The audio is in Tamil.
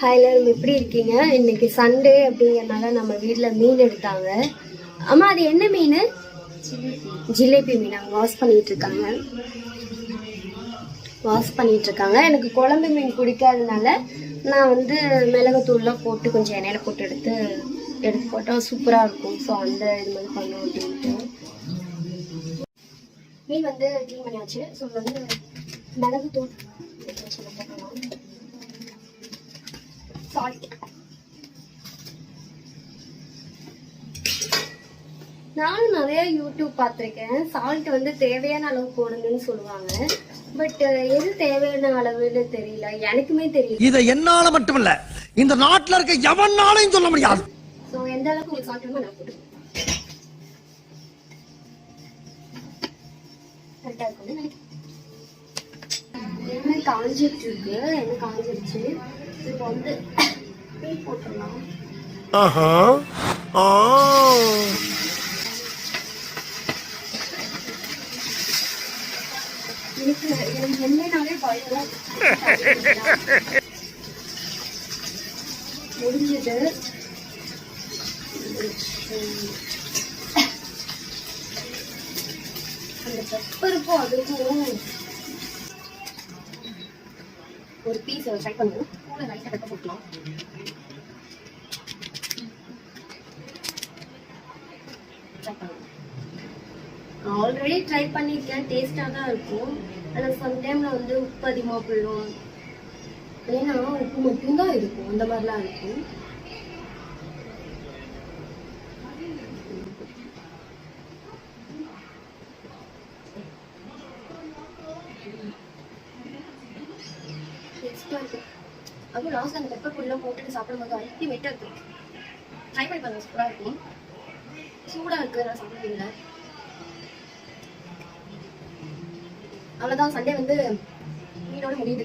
ஹாய் எல்லாரும் எப்படி இருக்கீங்க? இன்னைக்கு சண்டே அப்படிங்கிறனால நம்ம வீட்டில் மீன் எடுத்தாங்க. அம்மா அது என்ன மீன்? ஜிலேபி மீன். அவங்க வாஷ் பண்ணிட்டு இருக்காங்க. எனக்கு குழம்பு மீன் பிடிக்காதனால நான் வந்து மிளகுத்தூள்லாம் போட்டு கொஞ்சம் எண்ணெயில போட்டு எடுத்து போட்டால் சூப்பராக இருக்கும். ஸோ அந்த இது மாதிரி பண்ணோம் அப்படின்ட்டு மீன் வந்து க்ளீன் பண்ணியாச்சு. ஸோ வந்து மிளகுத்தூள் சால்ட். நானும் நிறைய யூடியூப் பார்த்துருக்கேன். சால்ட் வந்து தேவையான அளவு போடுங்கன்னு சொல்லுவாங்க. பட் எது தேவையான அளவுன்னு தெரியல, எனக்குமே தெரியல. இதை என்னால மட்டும் இல்ல இந்த நாட்டுல இருக்க எவனாலையும் சொல்ல முடியாது. ஸோ எந்த அளவுக்கு உங்களுக்கு சால்ட் வேணுமோ நான் போட்டு கரெக்டாக இருக்கும்னு நினைக்கிறேன். என்ன காஞ்சிட்டு இருக்கு, என்ன காஞ்சிருச்சு. இப்போ வந்து மீன் போட்டுடலாம். எனக்கு என்னன்னாலே பயம் முடிஞ்சது. அந்த பெப்பருக்கும் அதுக்கும் ஒரு பீஸ் ட்ரை பண்ணுவோம். கூட லைட்டாக பெப்பர் போட்டுக்கலாம். ஆல்ரெடி ட்ரை பண்ணியிருக்கேன், டேஸ்டாக தான் இருக்கும். ஆனால் சம்டைமில் வந்து உப்பு அதிகமாக போயிடும், ஏன்னா உப்பு மட்டும்தான் இருக்கும், அந்த மாதிரிலாம் இருக்கும். அதுவும் லாஸ்ட் அந்த பெப்பர் பொடிலாம் போட்டுட்டு சாப்பிடும்போது அல்டிமேட்டாக இருக்கும். ட்ரை பண்ணி பாருங்க, சூப்பராக இருக்கும். சூடாக இருக்குது, நான் சாப்பிடுவீங்க. அவ்வளோதான், சண்டே வந்து மீனோட முடியுது.